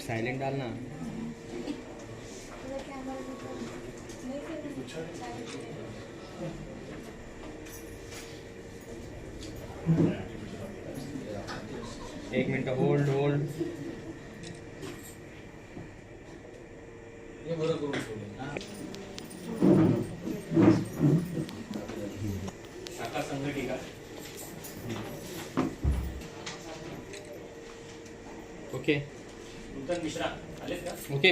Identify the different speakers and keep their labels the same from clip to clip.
Speaker 1: Silent डालना। एक minute hold hold.
Speaker 2: शाखा संघटिका
Speaker 1: ओके
Speaker 2: नूतन मिश्रा आलेत का?
Speaker 1: ओके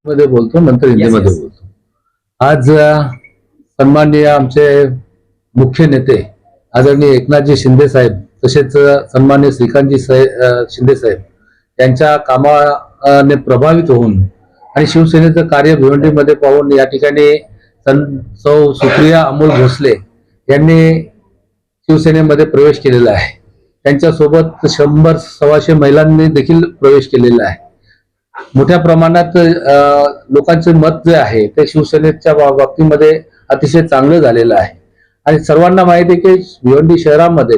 Speaker 3: मध्ये बोलतो, नंतर हिंदीमध्ये
Speaker 1: yes.
Speaker 3: बोलतो। आज सन्माननीय आमचे मुख्य नेते आदरणीय एकनाथजी शिंदे साहेब, तसेच सन्माननीय श्रीकांतजी शिंदे साहेब यांच्या कामाने प्रभावित होऊन आणि शिवसेनेचं कार्य भिवंडीमध्ये पाहून या ठिकाणी सौ सुप्रिया अमोल भोसले यांनी शिवसेनेमध्ये प्रवेश केलेला आहे। त्यांच्यासोबत 100-125 महिलांनी देखील प्रवेश केलेला आहे। मोठ्या प्रमाणात लोकांचे मत जे आहे ते शिवसेनेच्या बाबतीमध्ये अतिशय चांगलं झालेलं आहे आणि सर्वांना माहिती आहे की भिवंडी शहरामध्ये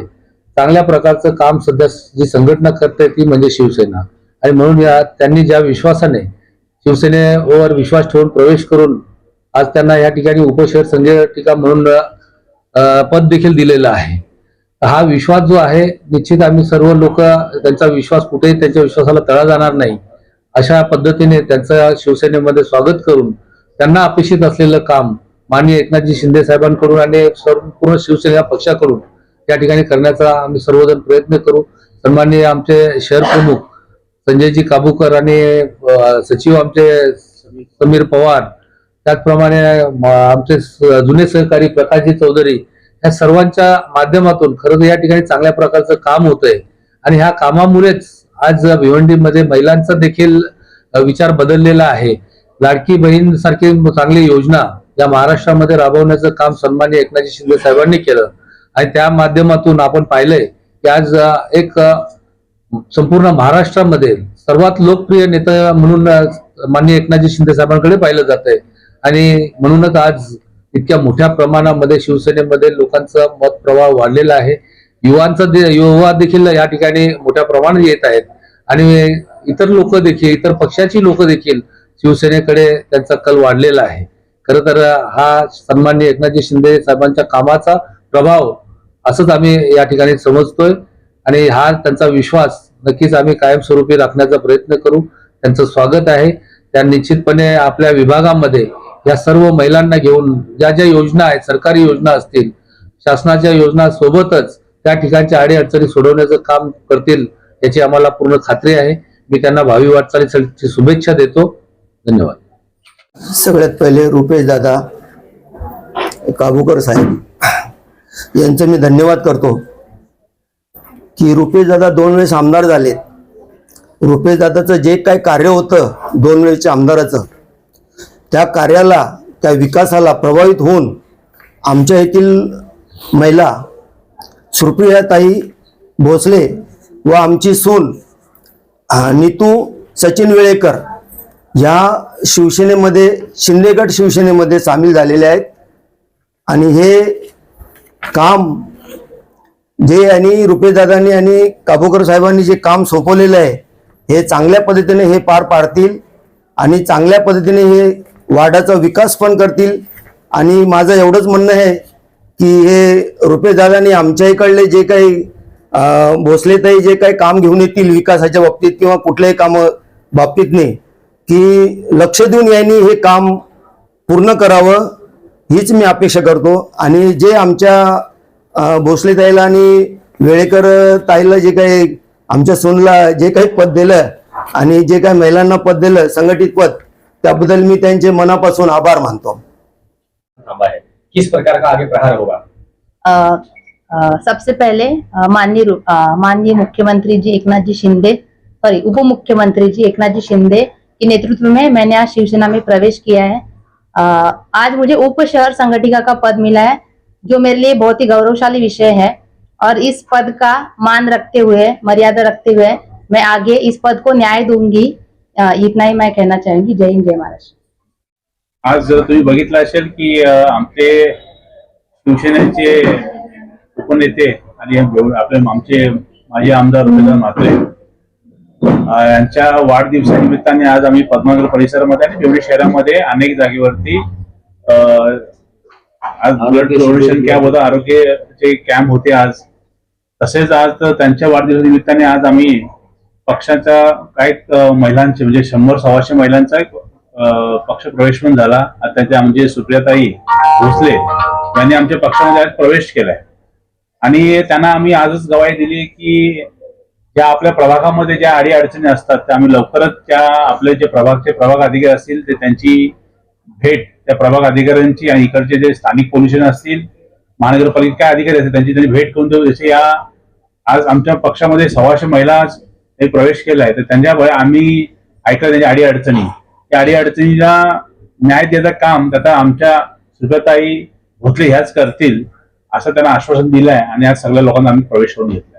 Speaker 3: चांगल्या प्रकारचं काम सध्या जी संघटना करते ती म्हणजे शिवसेना, आणि म्हणून त्यांनी ज्या विश्वासाने शिवसेनेवर विश्वास ठेवून प्रवेश करून आज त्यांना या ठिकाणी उपशहर संघटना म्हणून पद देखील दिलेलं आहे। हा विश्वास जो आहे निश्चित आम्ही सर्व लोक त्यांचा विश्वास कुठेही त्यांच्या विश्वासाला तडा जाणार नाही अशा पद्धतीने त्यांचं शिवसेनेमध्ये स्वागत करून त्यांना अपेक्षित असलेलं काम माननीय एकनाथजी शिंदे साहेबांकडून आणि संपूर्ण शिवसेना पक्षाकडून या ठिकाणी करण्याचा आम्ही सर्वजण प्रयत्न करू। सन्माननीय आमचे शहर प्रमुख संजयजी काबूकर आणि सचिव आमचे समीर पवार, त्याचप्रमाणे आमचे जुने सहकारी प्रकाशजी चौधरी, या सर्वांच्या माध्यमातून खरं तर या ठिकाणी चांगल्या प्रकारचं काम होतंय आणि ह्या कामामुळेच आज भिवंडीमध्ये महिलांचा देखील विचार बदललेला आहे। लाडकी बहीण सारखी चांगली योजना या महाराष्ट्रामध्ये राबवण्याचं काम सन्माननीय एकनाथजी शिंदे साहेबांनी केलं आणि त्या माध्यमातून आपण पाहिलंय की आज एक संपूर्ण महाराष्ट्रामध्ये सर्वात लोकप्रिय नेता म्हणून माननीय एकनाथजी शिंदे साहेबांकडे पाहिलं जातंय आणि म्हणूनच आज इतक्या मोठ्या प्रमाणामध्ये शिवसेनेमध्ये लोकांचा मत प्रवाह वाढलेला आहे। युवा देखील या ठिकाणी मोठ्या प्रमाणात येत आहेत आणि इतर लोक देखील, इतर पक्षाची लोक देखील शिवसेनेकडे त्यांचा कल वाढलेला आहे। खरं तर हा सन्माननीय एकनाथजी शिंदे साहेबांच्या कामाचा प्रभाव असंच आम्ही या ठिकाणी समजतोय आणि हा त्यांचा विश्वास नक्कीच आम्ही कायमस्वरूपी राखण्याचा प्रयत्न करू। त्यांचं स्वागत आहे। त्या निश्चितपणे आपल्या विभागामध्ये या सर्व महिलांना घेऊन ज्या ज्या योजना आहेत, सरकारी योजना असतील, शासनाच्या योजना सोबतच त्या ठिकाणच्या अडीअडचणी सोडवण्याचं काम करतील याची आम्हाला पूर्ण खात्री आहे। मी त्यांना भावी वाटचालीसाठी शुभेच्छा देतो। धन्यवाद।
Speaker 4: सगळ्यात पहिले रुपेश दादा काबूकर साहेब यांचे मी धन्यवाद करतो की रुपेश दादा 2 वेळेस आमदार झाले। रुपेश दादाचं जे काही कार्य होतं 2 वेळेच्या आमदाराचं, त्या कार्याला, त्या विकासाला प्रभावित होऊन आमच्या येथील महिला सुप्रियाताई भोसले व आमची सून नीतू सचिन वेळेकर या शिवसेनेमध्ये, शिंदेगड शिवसेनेमध्ये सामील झालेले आहेत आणि हे काम जे आणि रुपेशदादांनी आणि काबूकर साहेबांनी जे काम सोपवलेलं आहे हे चांगल्या पद्धतीने हे पार पाडतील आणि चांगल्या पद्धतीने हे वार्डाचा विकास पण करतील। आणि माझं एवढंच म्हणणं आहे की हे रुपेशदादांनी आमच्या इकडले जे काही भोसलेताई जे काही काम घेऊन येतील विकासाच्या बाबतीत किंवा कुठल्याही काम बाबतीतने, की लक्ष देऊन यांनी हे काम पूर्ण करावं हीच मी अपेक्षा करतो। आणि जे आमच्या भोसलेताईला आणि वेळेकर ताईला जे काही आमच्या सूनला जे काही पद दिलं आणि जे काही महिलांना पद दिलं संघटित पद, त्याबद्दल मी त्यांचे मनापासून आभार मानतो।
Speaker 2: किस प्रकार का आगे प्रहार होगा?
Speaker 5: सबसे पहले माननीय मुख्यमंत्री जी एकनाथ जी शिंदे, सॉरी उप मुख्यमंत्री जी एकनाथ जी शिंदे के नेतृत्व में मैंने आज शिवसेना में प्रवेश किया है। आज मुझे उप शहर संगठिका का पद मिला है जो मेरे लिए बहुत ही गौरवशाली विषय है और इस पद का मान रखते हुए, मर्यादा रखते हुए मैं आगे इस पद को न्याय दूंगी। इतना ही मैं कहना चाहूंगी। जय हिंद, जय महाराष्ट्र।
Speaker 6: आज तुम्ही बघितलं असेल की आमचे शिवसेनेचे उपनेते आणि आपले आमचे माजी आमदार रुपेंद्र म्हात्रे यांच्या वाढदिवसानिमित्ताने आज आम्ही पद्मानगर परिसरामध्ये आणि बेवडी शहरामध्ये अनेक जागेवरती आज ब्लड डोनेशन कॅम्प होता, आरोग्याचे कॅम्प होते आज. तसेच आज त्यांच्या वाढदिवसानिमित्ताने आज आम्ही पक्षाच्या काही महिलांचे म्हणजे 100-125 महिलांचा एक पक्ष प्रवेश पण झाला. त्याच्या म्हणजे सुप्रियाताई भोसले यांनी आमच्या पक्षामध्ये आज प्रवेश केलाय आणि त्यांना आम्ही आजच ग्वाही दिली की ज्या आपल्या प्रभागामध्ये ज्या अडीअडचणी असतात त्या आम्ही लवकरच त्या आपले जे प्रभाग अधिकारी असतील ते त्यांची भेट त्या प्रभाग अधिकाऱ्यांची आणि इकडचे जे स्थानिक पोलीस असतील, महानगरपालिका अधिकारी असतील त्यांची भेट करून देऊ. जसे या आज आमच्या पक्षामध्ये 125 महिला प्रवेश केलाय तर त्यांच्यामुळे आम्ही ऐकलं त्यांच्या अडीअडचणी, त्या अडीअडचणीला न्याय द्यायचं काम आता आमच्या सुप्रियाताई भोसले ह्याच करतील असं त्यांना आश्वासन दिलंय आणि आज सगळ्या लोकांना आम्ही प्रवेश करून घेतलाय.